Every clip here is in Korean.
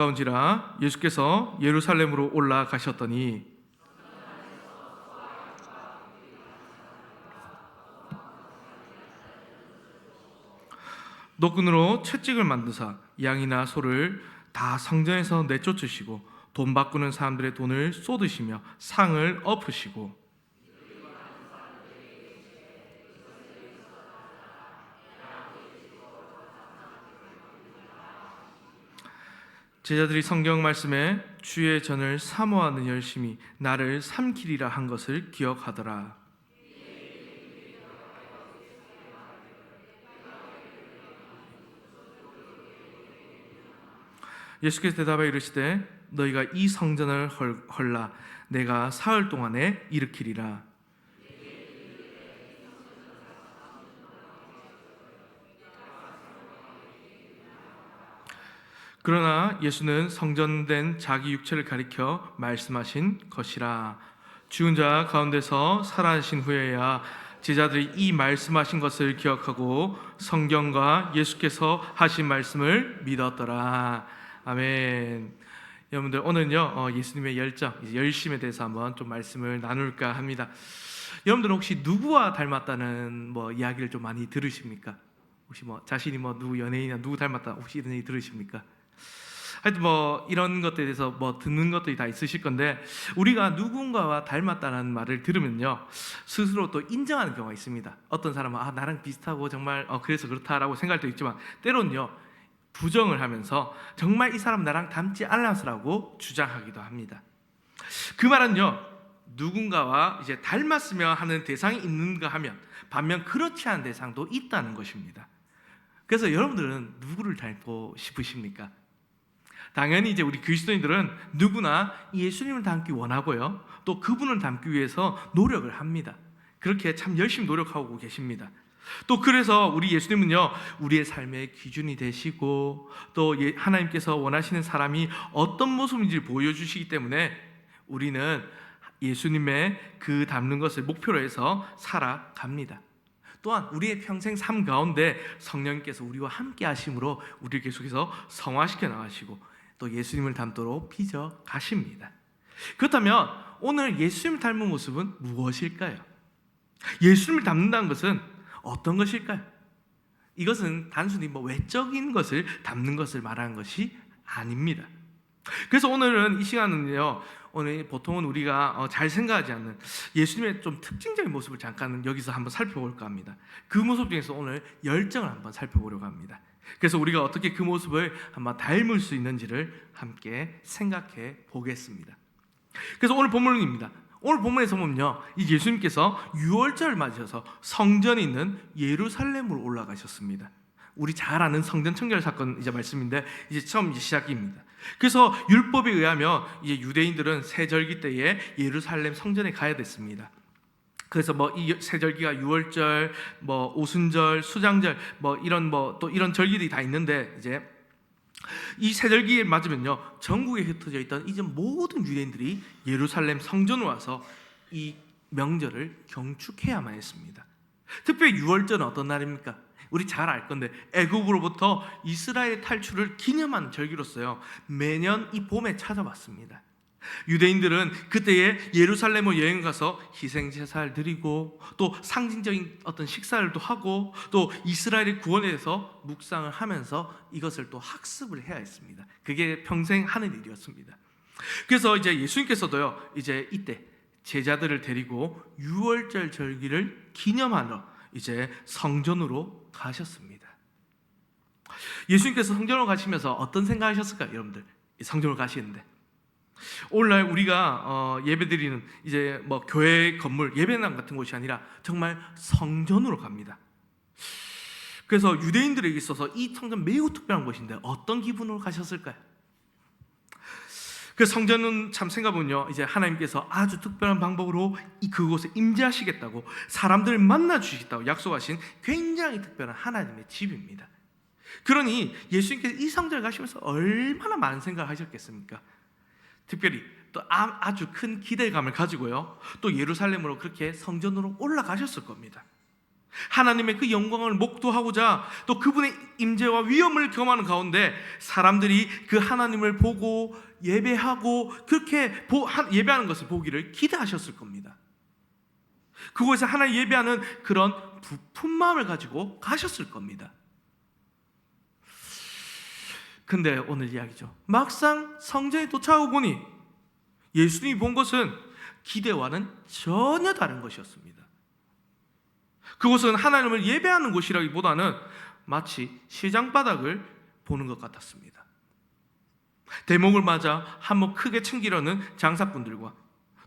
가운지라 예수께서 예루살렘으로 올라가셨더니 노끈으로 채찍을 만드사 양이나 소를 다 성전에서 내쫓으시고 돈 바꾸는 사람들의 돈을 쏟으시며 상을 엎으시고 제자들이 성경 말씀에 주의 전을 사모하는 열심히 나를 삼키리라 한 것을 기억하더라. 예수께서 대답하여 이르시되 너희가 이 성전을 헐라 내가 사흘 동안에 일으키리라. 그러나 예수는 성전된 자기 육체를 가리켜 말씀하신 것이라. 죽은 자 가운데서 살아나신 후에야 제자들이 이 말씀하신 것을 기억하고 성경과 예수께서 하신 말씀을 믿었더라. 아멘. 여러분들 오늘은요 예수님의 열정, 열심에 대해서 한번 좀 말씀을 나눌까 합니다. 여러분들 혹시 누구와 닮았다는 이야기를 좀 많이 들으십니까? 혹시 자신이 누구 연예인이나 누구 닮았다 혹시 이런 얘기 들으십니까? 하여튼 이런 것들에 대해서 듣는 것들이 다 있으실 건데, 우리가 누군가와 닮았다는 말을 들으면요 스스로 또 인정하는 경우가 있습니다. 어떤 사람은 나랑 비슷하고 정말 그래서 그렇다라고 생각할 때도 있지만, 때로는요 부정을 하면서 정말 이 사람 나랑 닮지 않아서라고 주장하기도 합니다. 그 말은요 누군가와 이제 닮았으면 하는 대상이 있는가 하면 반면 그렇지 않은 대상도 있다는 것입니다. 그래서 여러분들은 누구를 닮고 싶으십니까? 당연히 이제 우리 그리스도인들은 누구나 예수님을 닮기 원하고요, 또 그분을 닮기 위해서 노력을 합니다. 그렇게 참 열심히 노력하고 계십니다. 또 그래서 우리 예수님은요 우리의 삶의 기준이 되시고, 또 하나님께서 원하시는 사람이 어떤 모습인지를 보여주시기 때문에 우리는 예수님의 그 닮는 것을 목표로 해서 살아갑니다. 또한 우리의 평생 삶 가운데 성령님께서 우리와 함께 하심으로 우리를 계속해서 성화시켜 나가시고 또 예수님을 닮도록 빚어 가십니다. 그렇다면 오늘 예수님을 닮은 모습은 무엇일까요? 예수님을 닮는다는 것은 어떤 것일까요? 이것은 단순히 외적인 것을 닮는 것을 말하는 것이 아닙니다. 그래서 오늘은 이 시간은요, 오늘 보통은 우리가 잘 생각하지 않는 예수님의 좀 특징적인 모습을 잠깐 여기서 한번 살펴볼까 합니다. 그 모습 중에서 오늘 열정을 한번 살펴보려고 합니다. 그래서 우리가 어떻게 그 모습을 한번 닮을 수 있는지를 함께 생각해 보겠습니다. 그래서 오늘 본문입니다. 오늘 본문에서 보면요, 이 예수님께서 유월절을 맞이해서 성전이 있는 예루살렘으로 올라가셨습니다. 우리 잘 아는 성전 청결 사건 이제 말씀인데 이제 처음 시작입니다. 그래서 율법에 의하면 이제 유대인들은 세절기 때에 예루살렘 성전에 가야 됐습니다. 그래서 이 세절기가 유월절, 오순절, 수장절, 또 이런 절기들이 다 있는데, 이제 이 세절기에 맞으면요 전국에 흩어져 있던 이제 모든 유대인들이 예루살렘 성전으로 와서 이 명절을 경축해야만 했습니다. 특별히 유월절은 어떤 날입니까? 우리 잘 알 건데 애국으로부터 이스라엘 탈출을 기념하는 절기로서요 매년 이 봄에 찾아왔습니다. 유대인들은 그때에 예루살렘을 여행 가서 희생 제사를 드리고 또 상징적인 어떤 식사를 또 하고 또 이스라엘의 구원에 대해서 묵상을 하면서 이것을 또 학습을 해야 했습니다. 그게 평생 하는 일이었습니다. 그래서 이제 예수님께서도요 이제 이때 제자들을 데리고 유월절 절기를 기념하러 이제 성전으로 가셨습니다. 예수님께서 성전으로 가시면서 어떤 생각하셨을까요, 여러분들? 성전으로 가시는데 오늘날 우리가 예배드리는 이제 교회 건물 예배당 같은 곳이 아니라 정말 성전으로 갑니다. 그래서 유대인들에게 있어서 이 성전 매우 특별한 곳인데 어떤 기분으로 가셨을까요? 그 성전은 참 생각해보면요 이제 하나님께서 아주 특별한 방법으로 그곳에 임재하시겠다고, 사람들을 만나 주시겠다고 약속하신 굉장히 특별한 하나님의 집입니다. 그러니 예수님께서 이 성전을 가시면서 얼마나 많은 생각을 하셨겠습니까? 특별히 또 아주 큰 기대감을 가지고요 또 예루살렘으로 그렇게 성전으로 올라가셨을 겁니다. 하나님의 그 영광을 목도하고자 또 그분의 임재와 위엄을 경험하는 가운데 사람들이 그 하나님을 보고 예배하고 그렇게 예배하는 것을 보기를 기대하셨을 겁니다. 그곳에서 하나님 예배하는 그런 부푼 마음을 가지고 가셨을 겁니다. 근데 오늘 이야기죠. 막상 성전에 도착하고 보니 예수님이 본 것은 기대와는 전혀 다른 것이었습니다. 그곳은 하나님을 예배하는 곳이라기보다는 마치 시장 바닥을 보는 것 같았습니다. 대목을 맞아 한몫 크게 챙기려는 장사꾼들과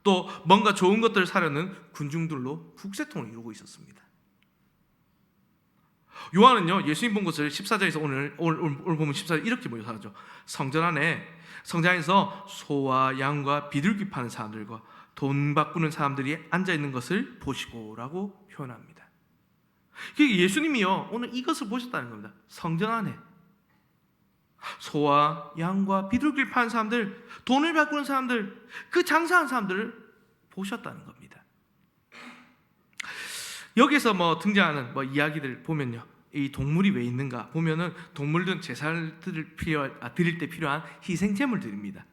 또 뭔가 좋은 것들을 사려는 군중들로 국세통을 이루고 있었습니다. 요한은요, 예수님 본 것을 14절에서 오늘 보면 14절 이렇게 묘사하죠. 성전 안에서 소와 양과 비둘기 파는 사람들과 돈 바꾸는 사람들이 앉아있는 것을 보시고 라고 표현합니다. 예수님이요, 오늘 이것을 보셨다는 겁니다. 성전 안에 소와 양과 비둘기를 파는 사람들, 돈을 바꾸는 사람들, 그 장사하는 사람들을 보셨다는 겁니다. 여기서 등장하는 이야기들 보면요, 이 동물이 왜 있는가 보면은 동물들은 제사를 드릴 때 필요한 희생 제물들입니다.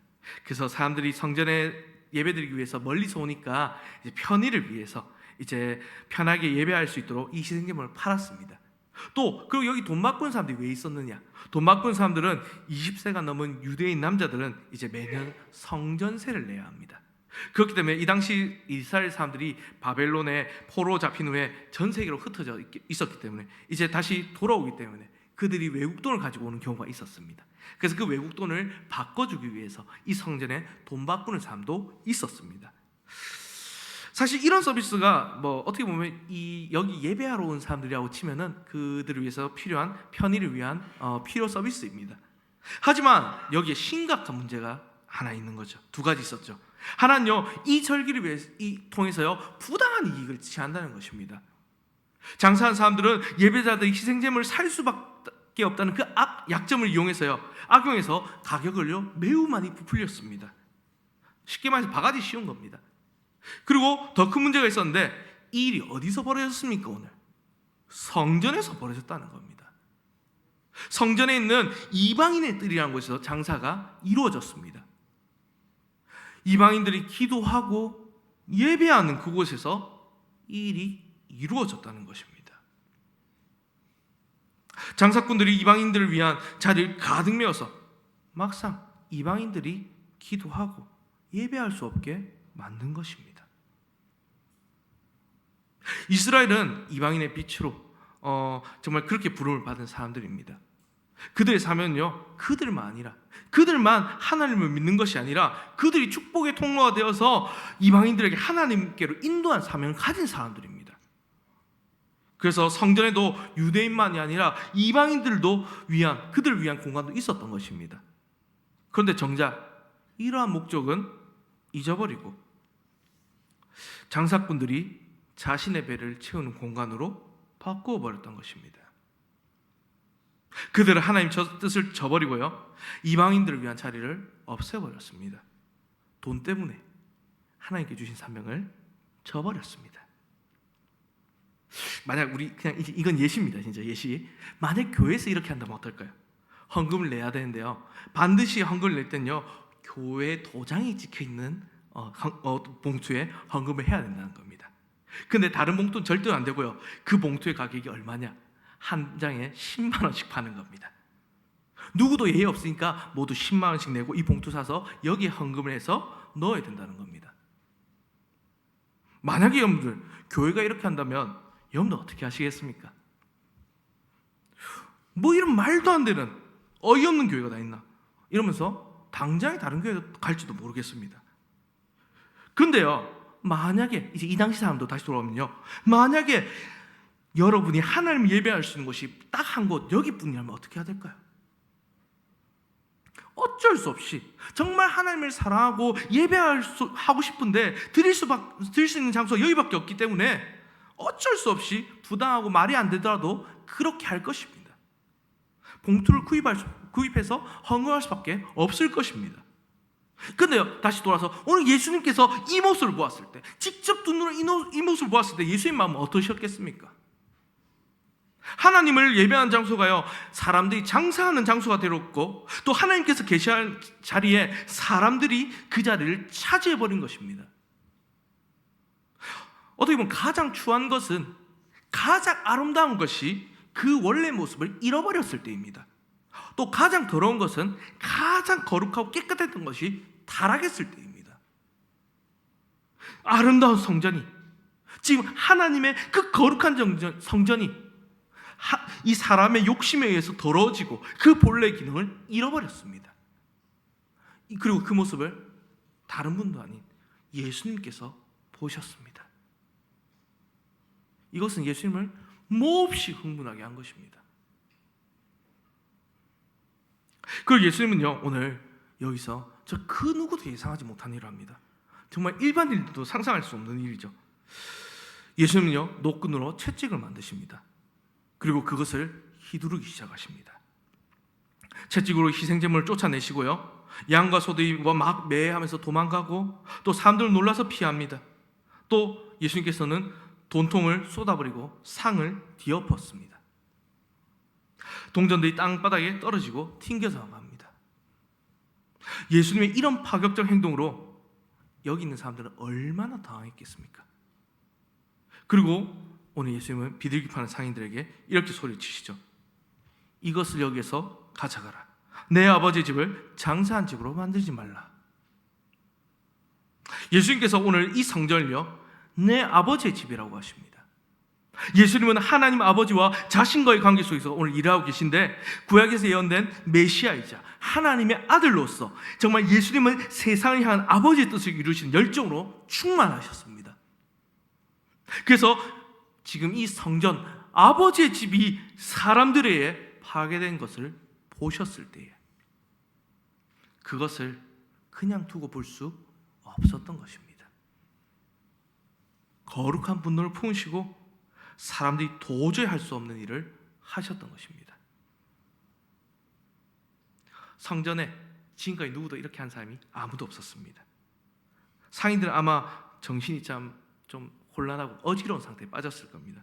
그래서 사람들이 성전에 예배드리기 위해서 멀리서 오니까 이제 편의를 위해서 이제 편하게 예배할 수 있도록 이 희생 제물을 팔았습니다. 그리고 여기 돈 바꾸는 사람들이 왜 있었느냐? 돈 바꾸는 사람들은 20세가 넘은 유대인 남자들은 이제 매년 성전세를 내야 합니다. 그렇기 때문에 이 당시 이스라엘 사람들이 바벨론에 포로 잡힌 후에 전 세계로 흩어져 있었기 때문에 이제 다시 돌아오기 때문에 그들이 외국 돈을 가지고 오는 경우가 있었습니다. 그래서 그 외국 돈을 바꿔주기 위해서 이 성전에 돈 바꾸는 사람도 있었습니다. 사실 이런 서비스가 어떻게 보면 여기 예배하러 온 사람들이라고 치면은 그들을 위해서 필요한 편의를 위한 필요 서비스입니다. 하지만 여기에 심각한 문제가 하나 있는 거죠. 두 가지 있었죠. 하나는요, 이 절기를 통해서요 부당한 이익을 취한다는 것입니다. 장사한 사람들은 예배자들이 희생제물을 살 수밖에 없다는 그 약점을 악용해서 가격을요 매우 많이 부풀렸습니다. 쉽게 말해서 바가지 씌운 겁니다. 그리고 더 큰 문제가 있었는데 이 일이 어디서 벌어졌습니까? 오늘 성전에서 벌어졌다는 겁니다. 성전에 있는 이방인의 뜰이라는 곳에서 장사가 이루어졌습니다. 이방인들이 기도하고 예배하는 그곳에서 이 일이 이루어졌다는 것입니다. 장사꾼들이 이방인들을 위한 자리를 가득 메워서 막상 이방인들이 기도하고 예배할 수 없게 만든 것입니다. 이스라엘은 이방인의 빛으로 정말 그렇게 부름을 받은 사람들입니다. 그들의 사명은요, 그들만 하나님을 믿는 것이 아니라 그들이 축복의 통로가 되어서 이방인들에게 하나님께로 인도한 사명을 가진 사람들입니다. 그래서 성전에도 유대인만이 아니라 이방인들도 그들을 위한 공간도 있었던 것입니다. 그런데 정작 이러한 목적은 잊어버리고 장사꾼들이 자신의 배를 채우는 공간으로 바꾸어 버렸던 것입니다. 그들은 하나님 뜻을 저버리고요, 이방인들을 위한 자리를 없애버렸습니다. 돈 때문에 하나님께 주신 사명을 저버렸습니다. 만약 이건 예시입니다. 진짜 예시. 만약 교회에서 이렇게 한다면 어떨까요? 헌금을 내야 되는데요, 반드시 헌금을 낼 때는요 교회 도장이 찍혀있는 봉투에 헌금을 해야 된다는 겁니다. 근데 다른 봉투는 절대로 안 되고요, 그 봉투의 가격이 얼마냐? 한 장에 10만 원씩 파는 겁니다. 누구도 예의 없으니까 모두 10만 원씩 내고 이 봉투 사서 여기에 헌금을 해서 넣어야 된다는 겁니다. 만약에 여러분들 교회가 이렇게 한다면 여러분들 어떻게 하시겠습니까? 이런 말도 안 되는 어이없는 교회가 다 있나 이러면서 당장에 다른 교회 갈지도 모르겠습니다. 그런데요, 만약에 이제 이 당시 사람도 다시 돌아오면요, 만약에 여러분이 하나님을 예배할 수 있는 곳이 딱 한 곳 여기뿐이라면 어떻게 해야 될까요? 어쩔 수 없이 정말 하나님을 사랑하고 하고 싶은데 드릴 수 있는 장소가 여기밖에 없기 때문에 어쩔 수 없이 부당하고 말이 안 되더라도 그렇게 할 것입니다. 봉투를 구입해서 헌금할 수밖에 없을 것입니다. 근데요, 다시 돌아서 오늘 예수님께서 이 모습을 보았을 때, 직접 눈으로 이 모습을 보았을 때 예수님 마음은 어떠셨겠습니까? 하나님을 예배하는 장소가요, 사람들이 장사하는 장소가 되었고, 또 하나님께서 계시할 자리에 사람들이 그 자리를 차지해버린 것입니다. 어떻게 보면 가장 추한 것은, 가장 아름다운 것이 그 원래 모습을 잃어버렸을 때입니다. 또 가장 더러운 것은 가장 거룩하고 깨끗했던 것이 타락했을 때입니다. 아름다운 성전이, 지금 하나님의 그 거룩한 성전이 이 사람의 욕심에 의해서 더러워지고 그 본래 기능을 잃어버렸습니다. 그리고 그 모습을 다른 분도 아닌 예수님께서 보셨습니다. 이것은 예수님을 몹시 흥분하게 한 것입니다. 그리고 예수님은요, 오늘 여기서 저 그 누구도 예상하지 못한 일을 합니다. 정말 일반인들도 상상할 수 없는 일이죠. 예수님은요, 노끈으로 채찍을 만드십니다. 그리고 그것을 휘두르기 시작하십니다. 채찍으로 희생제물을 쫓아내시고요, 양과 소들이 막 매하면서 도망가고, 또 사람들은 놀라서 피합니다. 또 예수님께서는 돈통을 쏟아버리고 상을 뒤엎었습니다. 동전들이 땅바닥에 떨어지고 튕겨서 갑니다. 예수님의 이런 파격적 행동으로 여기 있는 사람들은 얼마나 당황했겠습니까? 그리고 오늘 예수님은 비둘기 파는 상인들에게 이렇게 소리치시죠. 이것을 여기에서 가져가라. 내 아버지의 집을 장사한 집으로 만들지 말라. 예수님께서 오늘 이 성전을요, 내 아버지의 집이라고 하십니다. 예수님은 하나님 아버지와 자신과의 관계 속에서 오늘 일하고 계신데, 구약에서 예언된 메시아이자 하나님의 아들로서 정말 예수님은 세상을 향한 아버지의 뜻을 이루시는 열정으로 충만하셨습니다. 그래서 지금 이 성전, 아버지의 집이 사람들에 의해 파괴된 것을 보셨을 때에 그것을 그냥 두고 볼 수 없었던 것입니다. 거룩한 분노를 품으시고 사람들이 도저히 할 수 없는 일을 하셨던 것입니다. 성전에 지금까지 누구도 이렇게 한 사람이 아무도 없었습니다. 상인들은 아마 정신이 좀 혼란하고 어지러운 상태에 빠졌을 겁니다.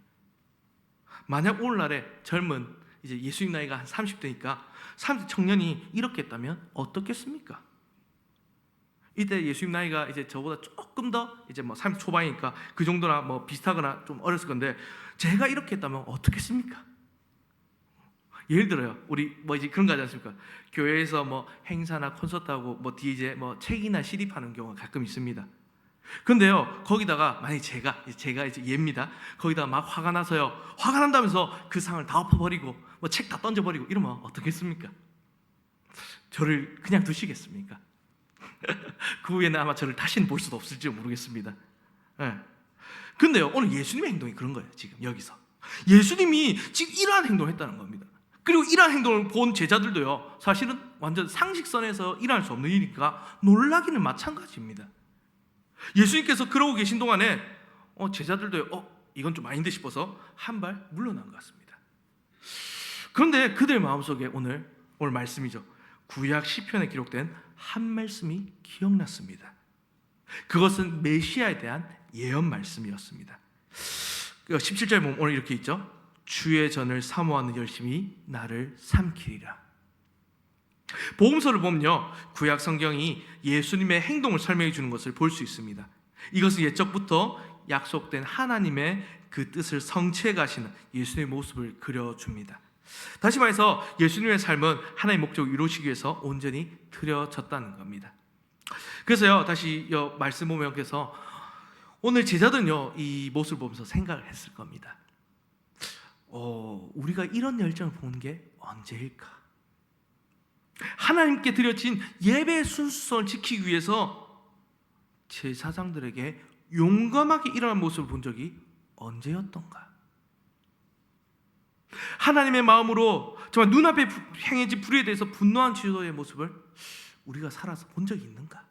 만약 오늘날에 젊은, 이제 예수님 나이가 한 30대니까 30대 청년이 이렇게 했다면 어떻겠습니까? 이때 예수님 나이가 이제 저보다 조금 더 이제 뭐 30 초반이니까 그 정도나 뭐 비슷하거나 좀 어렸을 건데, 제가 이렇게 했다면 어떻겠습니까? 예를 들어요, 우리 뭐 이제 그런 거 하지 않습니까? 교회에서 뭐 행사나 콘서트하고 뭐 뒤에 이제 뭐 책이나 CD 파는 경우가 가끔 있습니다. 근데요, 거기다가 만약에 제가 이제 얘입니다. 거기다가 막 화가 나서요, 화가 난다면서 그 상을 다 엎어버리고 뭐 책 다 던져버리고 이러면 어떻겠습니까? 저를 그냥 두시겠습니까? 그 후에는 아마 저를 다시는 볼 수도 없을지 모르겠습니다. 네. 근데요, 오늘 예수님의 행동이 그런 거예요. 지금 여기서 예수님이 지금 이러한 행동을 했다는 겁니다. 그리고 이러한 행동을 본 제자들도요, 사실은 완전 상식선에서 일어날 수 없는 일이니까 놀라기는 마찬가지입니다. 예수님께서 그러고 계신 동안에 제자들도요, 이건 좀 아닌데 싶어서 한 발 물러난 것 같습니다. 그런데 그들 마음속에 오늘 말씀이죠, 구약 시편에 기록된 한 말씀이 기억났습니다. 그것은 메시아에 대한 예언 말씀이었습니다. 17절 보면 오늘 이렇게 있죠. 주의 전을 사모하는 열심이 나를 삼키리라. 복음서를 보면요, 구약 성경이 예수님의 행동을 설명해 주는 것을 볼 수 있습니다. 이것은 옛적부터 약속된 하나님의 그 뜻을 성취해 가시는 예수님의 모습을 그려줍니다. 다시 말해서 예수님의 삶은 하나님의 목적을 이루시기 위해서 온전히 드려졌다는 겁니다. 그래서요, 다시 말씀 보면, 그래서 오늘 제자들은요, 이 모습을 보면서 생각을 했을 겁니다. 우리가 이런 열정을 본 게 언제일까? 하나님께 드려진 예배의 순수성을 지키기 위해서 제사장들에게 용감하게 일어난 모습을 본 적이 언제였던가? 하나님의 마음으로 정말 눈앞에 행해진 불의에 대해서 분노한 지도자의 모습을 우리가 살아서 본 적이 있는가?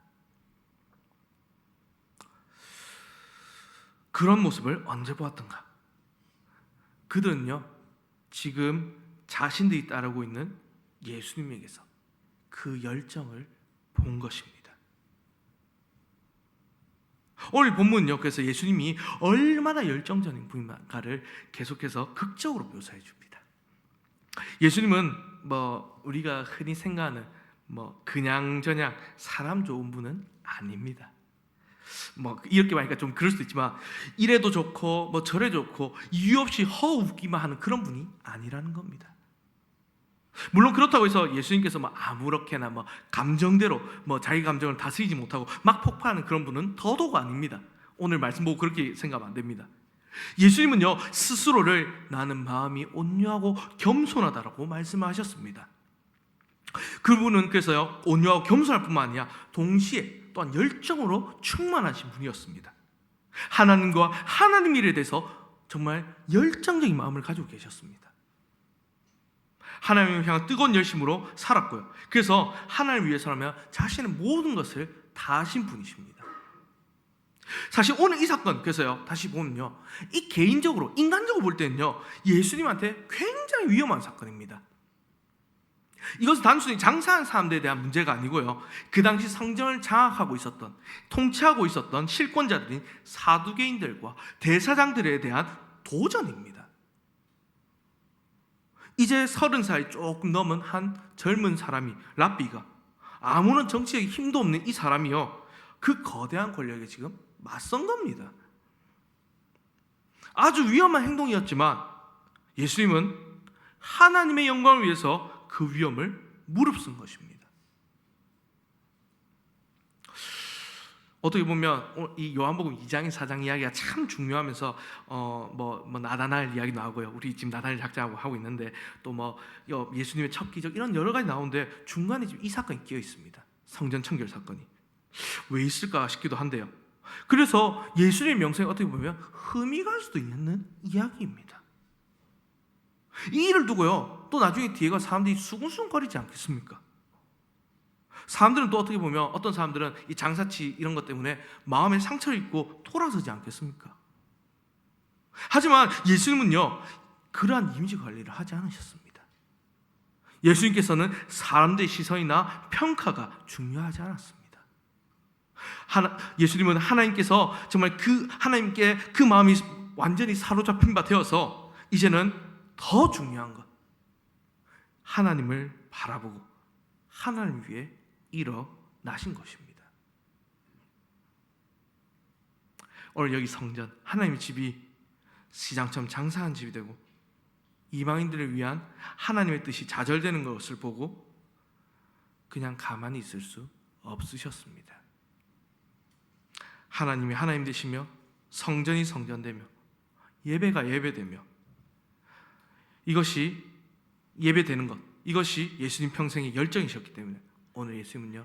그런 모습을 언제 보았던가? 그들은요, 지금 자신들이 따르고 있는 예수님에게서 그 열정을 본 것입니다. 오늘 본문은요, 그래서 예수님이 얼마나 열정적인 분인가를 계속해서 극적으로 묘사해 줍니다. 예수님은 우리가 흔히 생각하는 그냥저냥 사람 좋은 분은 아닙니다. 이렇게 말하니까 좀 그럴 수도 있지만, 이래도 좋고 저래 좋고 이유 없이 허우기만 하는 그런 분이 아니라는 겁니다. 물론 그렇다고 해서 예수님께서 아무렇게나 감정대로 자기 감정을 다스리지 못하고 막 폭발하는 그런 분은 더더욱 아닙니다. 오늘 말씀 보고 그렇게 생각하면 안 됩니다. 예수님은요, 스스로를 나는 마음이 온유하고 겸손하다라고 말씀하셨습니다. 그분은 그래서요, 온유하고 겸손할 뿐만 아니라 동시에 또한 열정으로 충만하신 분이었습니다. 하나님과 하나님 일에 대해서 정말 열정적인 마음을 가지고 계셨습니다. 하나님을 향한 뜨거운 열심으로 살았고요. 그래서 하나님을 위해서라면 자신의 모든 것을 다하신 분이십니다. 사실 오늘 이 사건, 그래서요, 다시 보면요, 이 개인적으로 인간적으로 볼 때는요, 예수님한테 굉장히 위험한 사건입니다. 이것은 단순히 장사한 사람들에 대한 문제가 아니고요, 그 당시 성전을 장악하고 있었던, 통치하고 있었던 실권자들인 사두개인들과 대사장들에 대한 도전입니다. 이제 30살이 조금 넘은 한 젊은 사람이, 랍비가, 아무런 정치적인 힘도 없는 이 사람이요, 그 거대한 권력에 지금 맞선 겁니다. 아주 위험한 행동이었지만 예수님은 하나님의 영광을 위해서 그 위험을 무릅쓴 것입니다. 어떻게 보면 이 요한복음 2장 4장 이야기가 참 중요하면서 나다나엘 이야기 나오고요, 우리 지금 나다나엘 작자하고 하고 있는데 또 예수님의 첫 기적 이런 여러 가지 나오는데 중간에 지금 이 사건이 끼어 있습니다. 성전 청결 사건이 왜 있을까 싶기도 한데요. 그래서 예수님의 명성이 어떻게 보면 흠이 갈 수도 있는 이야기입니다. 이 일을 두고요, 또 나중에 뒤에가 사람들이 수군수군거리지 않겠습니까? 사람들은 또 어떻게 보면 어떤 사람들은 이 장사치 이런 것 때문에 마음에 상처를 입고 돌아서지 않겠습니까? 하지만 예수님은요, 그러한 이미지 관리를 하지 않으셨습니다. 예수님께서는 사람들의 시선이나 평가가 중요하지 않았습니다. 예수님은 하나님께서 정말 하나님께 그 마음이 완전히 사로잡힌 바 되어서 이제는 더 중요한 것, 하나님을 바라보고 하나님 위해 일어나신 것입니다. 오늘 여기 성전, 하나님의 집이 시장처럼 장사한 집이 되고 이방인들을 위한 하나님의 뜻이 좌절되는 것을 보고 그냥 가만히 있을 수 없으셨습니다. 하나님이 하나님 되시며 성전이 성전되며 예배가 예배되며 이것이 예배되는 것, 이것이 예수님 평생의 열정이셨기 때문에 오늘 예수님은요,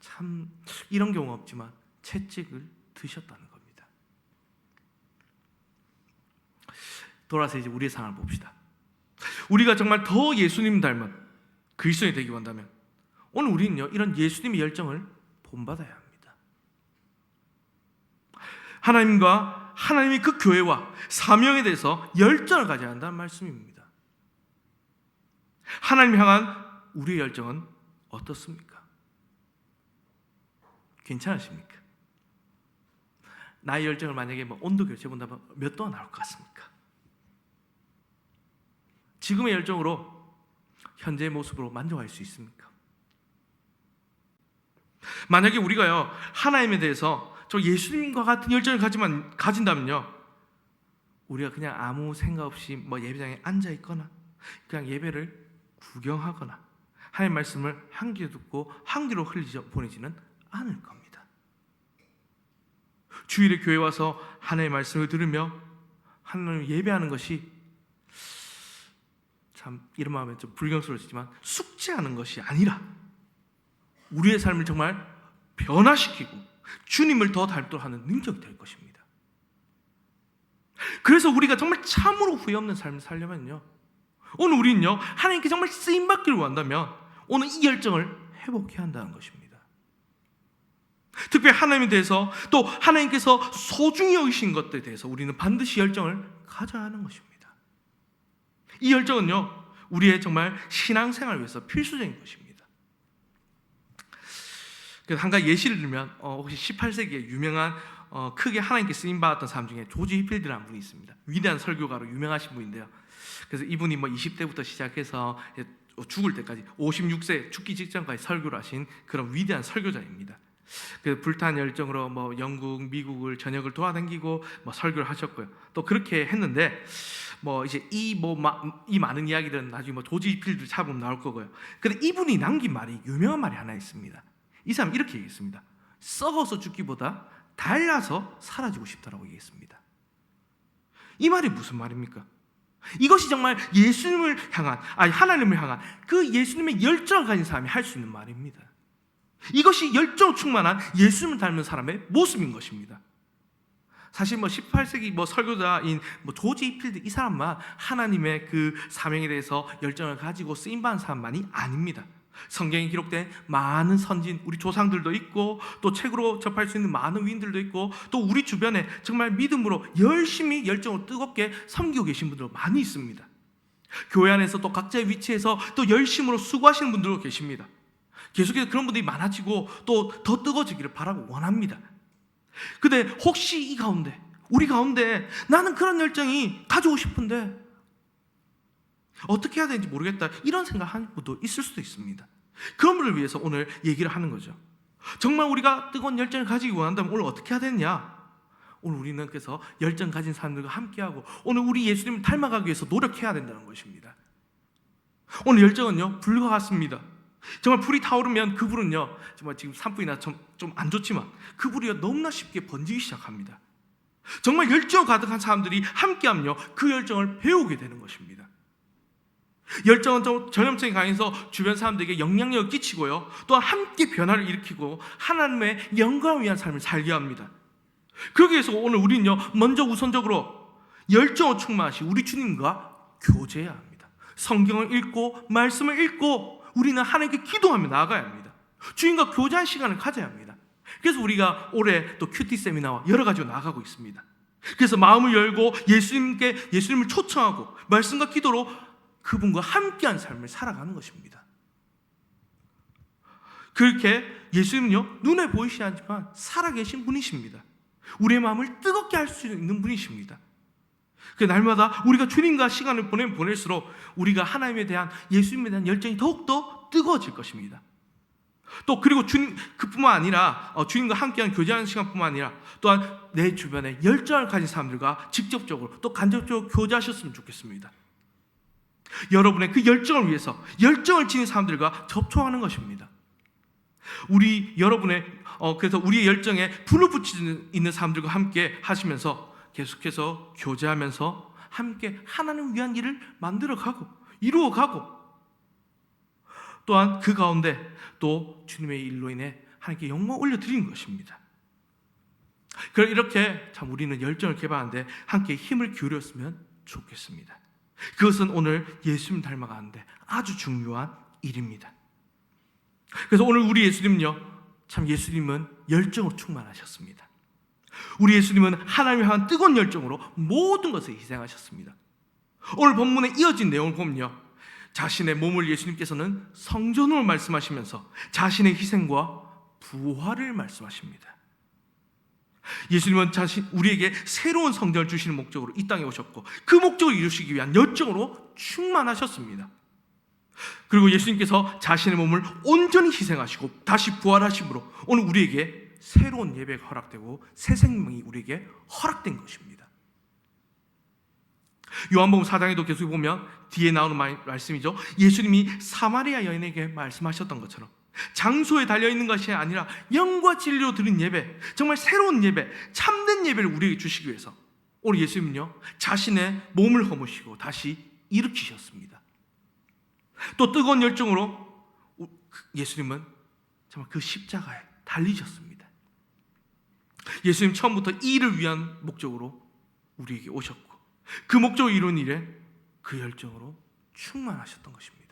참 이런 경우 없지만 채찍을 드셨다는 겁니다. 돌아서 이제 우리의 상황을 봅시다. 우리가 정말 더 예수님 닮은 그리스도인이 되기 원한다면 오늘 우리는요, 이런 예수님의 열정을 본받아야 합니다. 하나님과 하나님의 그 교회와 사명에 대해서 열정을 가져야 한다는 말씀입니다. 하나님 향한 우리의 열정은 어떻습니까? 괜찮으십니까? 나의 열정을 만약에 온도 교체 본다면 몇 도가 나올 것 같습니까? 지금의 열정으로 현재의 모습으로 만족할 수 있습니까? 만약에 우리가요, 하나님에 대해서 저 예수님과 같은 열정을 가진다면요, 우리가 그냥 아무 생각 없이 예배장에 앉아 있거나 그냥 예배를 구경하거나 하나님 말씀을 한 귀로 듣고 한 귀로 보내지는 않을 겁니다. 주일에 교회 와서 하나님의 말씀을 들으며 하나님을 예배하는 것이 참 이런 마음에 좀 불경스러우시지만 숙제하는 것이 아니라 우리의 삶을 정말 변화시키고 주님을 더 닮도록 하는 능력이 될 것입니다. 그래서 우리가 정말 참으로 후회 없는 삶을 살려면요, 오늘 우리는요, 하나님께 정말 쓰임받기를 원한다면 오늘 이 열정을 회복해야 한다는 것입니다. 특별히 하나님에 대해서 또 하나님께서 소중히 여기신 것들에 대해서 우리는 반드시 열정을 가져야 하는 것입니다. 이 열정은요, 우리의 정말 신앙생활을 위해서 필수적인 것입니다. 그래서 한 가지 예시를 들면 혹시 18세기에 유명한 크게 하나님께 쓰임 받았던 사람 중에 조지 휘필드라는 분이 있습니다. 위대한 설교가로 유명하신 분인데요. 그래서 이분이 20대부터 시작해서 죽을 때까지 56세 죽기 직전까지 설교를 하신 그런 위대한 설교자입니다. 그 불타는 열정으로 영국, 미국을 전역을 돌아다니고 설교를 하셨고요. 또 그렇게 했는데 이제 이 많은 이야기들은 나중에 조지 필드 찾아보면 나올 거고요. 근데 이분이 남긴 말이 유명한 말이 하나 있습니다. 이 사람 이렇게 얘기했습니다. 썩어서 죽기보다 달라서 사라지고 싶다라고 얘기했습니다. 이 말이 무슨 말입니까? 이것이 정말 예수님을 향한, 하나님을 향한 그 예수님의 열정을 가진 사람이 할 수 있는 말입니다. 이것이 열정 충만한 예수님을 닮은 사람의 모습인 것입니다. 사실 18세기 설교자인 조지 필드 이 사람만 하나님의 그 사명에 대해서 열정을 가지고 쓰임받은 사람만이 아닙니다. 성경에 기록된 많은 선진, 우리 조상들도 있고 또 책으로 접할 수 있는 많은 위인들도 있고 또 우리 주변에 정말 믿음으로 열심히 열정으로 뜨겁게 섬기고 계신 분들 많이 있습니다. 교회 안에서 또 각자의 위치에서 또 열심으로 수고하시는 분들도 계십니다. 계속해서 그런 분들이 많아지고 또 더 뜨거워지기를 바라고 원합니다. 근데 혹시 이 가운데, 우리 가운데 나는 그런 열정이 가지고 싶은데 어떻게 해야 되는지 모르겠다, 이런 생각하는 분도 있을 수도 있습니다. 그런 분을 위해서 오늘 얘기를 하는 거죠. 정말 우리가 뜨거운 열정을 가지기 원한다면 오늘 어떻게 해야 되느냐? 오늘 우리는 그래서 열정 가진 사람들과 함께하고 오늘 우리 예수님을 닮아가기 위해서 노력해야 된다는 것입니다. 오늘 열정은요, 불과 같습니다. 정말 불이 타오르면 그 불은요, 정말 지금 산불이나 좀 안 좋지만 그 불이 너무나 쉽게 번지기 시작합니다. 정말 열정 가득한 사람들이 함께하면요, 그 열정을 배우게 되는 것입니다. 열정은 전염성이 강해서 주변 사람들에게 영향력을 끼치고요, 또한 함께 변화를 일으키고 하나님의 영광을 위한 삶을 살게 합니다. 그러기 위해서 오늘 우리는요, 먼저 우선적으로 열정을 충만하신 우리 주님과 교제해야 합니다. 성경을 읽고 말씀을 읽고 우리는 하나님께 기도하며 나아가야 합니다. 주님과 교제한 시간을 가져야 합니다. 그래서 우리가 올해 또 큐티 세미나와 여러 가지로 나아가고 있습니다. 그래서 마음을 열고 예수님을 초청하고 말씀과 기도로 그분과 함께한 삶을 살아가는 것입니다. 그렇게 예수님은요, 눈에 보이시지 않지만 살아계신 분이십니다. 우리의 마음을 뜨겁게 할 수 있는 분이십니다. 그 날마다 우리가 주님과 시간을 보내면 보낼수록 우리가 하나님에 대한, 예수님에 대한 열정이 더욱더 뜨거워질 것입니다. 또 그리고 그뿐만 아니라 주님과 함께하는 교제하는 시간뿐만 아니라 또한 내 주변에 열정을 가진 사람들과 직접적으로 또 간접적으로 교제하셨으면 좋겠습니다. 여러분의 그 열정을 위해서 열정을 지닌 사람들과 접촉하는 것입니다. 그래서 우리의 열정에 불을 붙이는 있는 사람들과 함께 하시면서 계속해서 교제하면서 함께 하나님을 위한 일을 만들어가고 이루어가고 또한 그 가운데 또 주님의 일로 인해 하나님께 영광 올려드리는 것입니다. 이렇게 참 우리는 열정을 개발하는데 함께 힘을 기울였으면 좋겠습니다. 그것은 오늘 예수님 닮아가는데 아주 중요한 일입니다. 그래서 오늘 우리 예수님은요, 참 예수님은 열정으로 충만하셨습니다. 우리 예수님은 하나님을 향한 뜨거운 열정으로 모든 것을 희생하셨습니다. 오늘 본문에 이어진 내용을 보면요, 자신의 몸을 예수님께서는 성전으로 말씀하시면서 자신의 희생과 부활을 말씀하십니다. 예수님은 우리에게 새로운 성전을 주시는 목적으로 이 땅에 오셨고 그 목적을 이루시기 위한 열정으로 충만하셨습니다. 그리고 예수님께서 자신의 몸을 온전히 희생하시고 다시 부활하심으로 오늘 우리에게 새로운 예배가 허락되고 새 생명이 우리에게 허락된 것입니다. 요한복음 4장에도 계속 보면 뒤에 나오는 말씀이죠. 예수님이 사마리아 여인에게 말씀하셨던 것처럼 장소에 달려있는 것이 아니라 영과 진리로 드린 예배, 정말 새로운 예배, 참된 예배를 우리에게 주시기 위해서 오늘 예수님은요, 자신의 몸을 허무시고 다시 일으키셨습니다. 또 뜨거운 열정으로 예수님은 정말 그 십자가에 달리셨습니다. 예수님 처음부터 이 일을 위한 목적으로 우리에게 오셨고 그 목적을 이룬 일에 그 열정으로 충만하셨던 것입니다.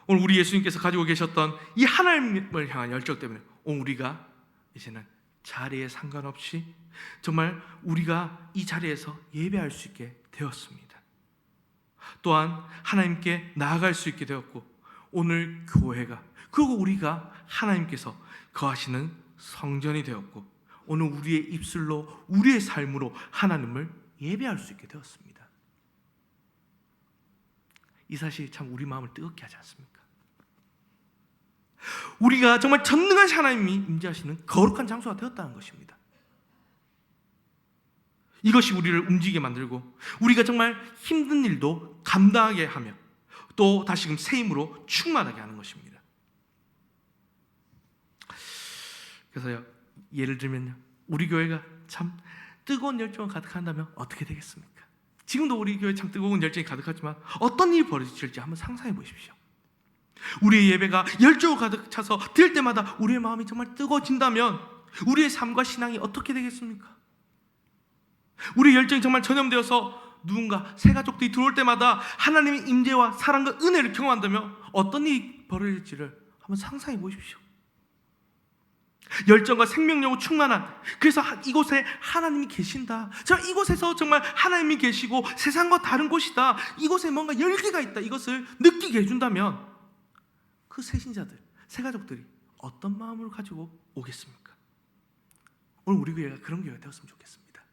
오늘 우리 예수님께서 가지고 계셨던 이 하나님을 향한 열정 때문에 오늘 우리가 이제는 자리에 상관없이 정말 우리가 이 자리에서 예배할 수 있게 되었습니다. 또한 하나님께 나아갈 수 있게 되었고 오늘 교회가, 그리고 우리가 하나님께서 거하시는 성전이 되었고, 오늘 우리의 입술로, 우리의 삶으로 하나님을 예배할 수 있게 되었습니다. 이 사실이 참 우리 마음을 뜨겁게 하지 않습니까? 우리가 정말 전능한 하나님이 임재하시는 거룩한 장소가 되었다는 것입니다. 이것이 우리를 움직이게 만들고, 우리가 정말 힘든 일도 감당하게 하며, 또 다시금 새 힘으로 충만하게 하는 것입니다. 그래서요, 예를 들면요, 우리 교회가 참 뜨거운 열정을 가득한다면 어떻게 되겠습니까? 지금도 우리 교회 참 뜨거운 열정이 가득하지만 어떤 일이 벌어질지 한번 상상해 보십시오. 우리의 예배가 열정으로 가득 차서 드릴 때마다 우리의 마음이 정말 뜨거워진다면 우리의 삶과 신앙이 어떻게 되겠습니까? 우리의 열정이 정말 전염되어서 누군가 새 가족들이 들어올 때마다 하나님의 임재와 사랑과 은혜를 경험한다면 어떤 일이 벌어질지를 한번 상상해 보십시오. 열정과 생명력으로 충만한, 그래서 이곳에 하나님이 계신다, 자, 이곳에서 정말 하나님이 계시고 세상과 다른 곳이다, 이곳에 뭔가 열기가 있다, 이것을 느끼게 해준다면 그 새신자들, 새가족들이 어떤 마음을 가지고 오겠습니까? 오늘 우리 교회가 그런 교회가 되었으면 좋겠습니다.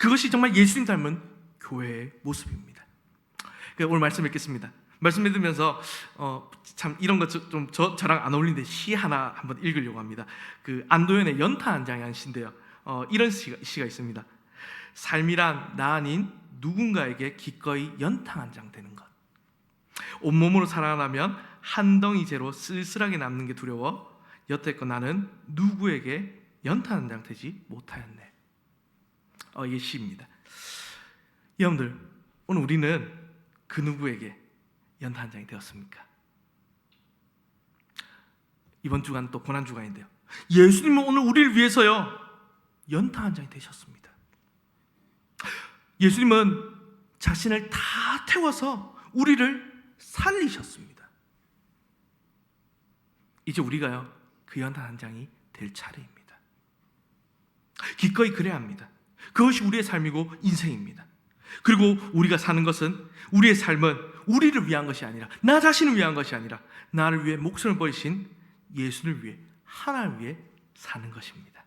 그것이 정말 예수님 닮은 교회의 모습입니다. 오늘 말씀 읽겠습니다. 말씀 읽으면서 참 이런 것 좀 저랑 안 어울리는데 시 하나 한번 읽으려고 합니다. 그 안도현의 연탄 한 장의 한 시인데요, 이런 시가 있습니다. 삶이란 나 아닌 누군가에게 기꺼이 연탄 한 장 되는 것. 온몸으로 살아가면 한 덩이 재로 쓸쓸하게 남는 게 두려워 여태껏 나는 누구에게 연탄 한 장 되지 못하였네. 이게 시입니다. 여러분들, 오늘 우리는 그 누구에게 연탄 한 장이 되었습니까? 이번 주간 또 고난 주간인데요, 예수님은 오늘 우리를 위해서요 연탄 한 장이 되셨습니다. 예수님은 자신을 다 태워서 우리를 살리셨습니다. 이제 우리가요 그 연탄 한 장이 될 차례입니다. 기꺼이 그래야 합니다. 그것이 우리의 삶이고 인생입니다. 그리고 우리가 사는 것은, 우리의 삶은 우리를 위한 것이 아니라, 나 자신을 위한 것이 아니라 나를 위해 목숨을 버리신 예수를 위해, 하나님을 위해 사는 것입니다.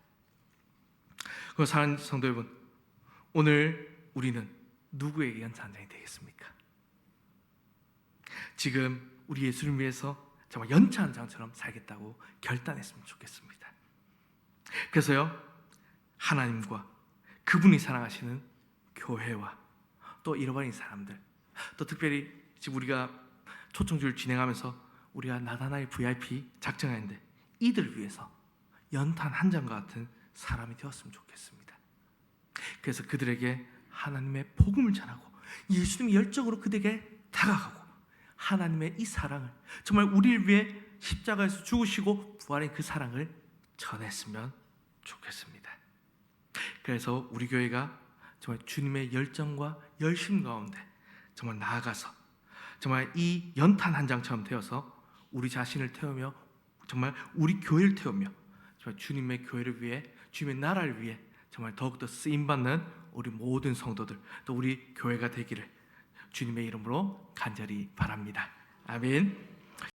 그럼 사랑하는 성도 여러분, 오늘 우리는 누구에게 연탄 한 장이 되겠습니까? 지금 우리 예수를 위해서 정말 연탄 한 장처럼 살겠다고 결단했으면 좋겠습니다. 그래서요, 하나님과 그분이 사랑하시는 교회와 또 잃어버린 사람들, 또 특별히 지금 우리가 초청주를 진행하면서 우리가 나다나의 VIP 작정하는데 이들을 위해서 연탄 한 장과 같은 사람이 되었으면 좋겠습니다. 그래서 그들에게 하나님의 복음을 전하고 예수님의 열정으로 그들에게 다가가고 하나님의 이 사랑을, 정말 우리를 위해 십자가에서 죽으시고 부활한 그 사랑을 전했으면 좋겠습니다. 그래서 우리 교회가 정말 주님의 열정과 열심 가운데 정말 나아가서 정말 이 연탄 한 장처럼 되어서 우리 자신을 태우며 정말 우리 교회를 태우며 정말 주님의 교회를 위해, 주님의 나라를 위해 정말 더욱더 쓰임받는 우리 모든 성도들, 또 우리 교회가 되기를 주님의 이름으로 간절히 바랍니다. 아멘.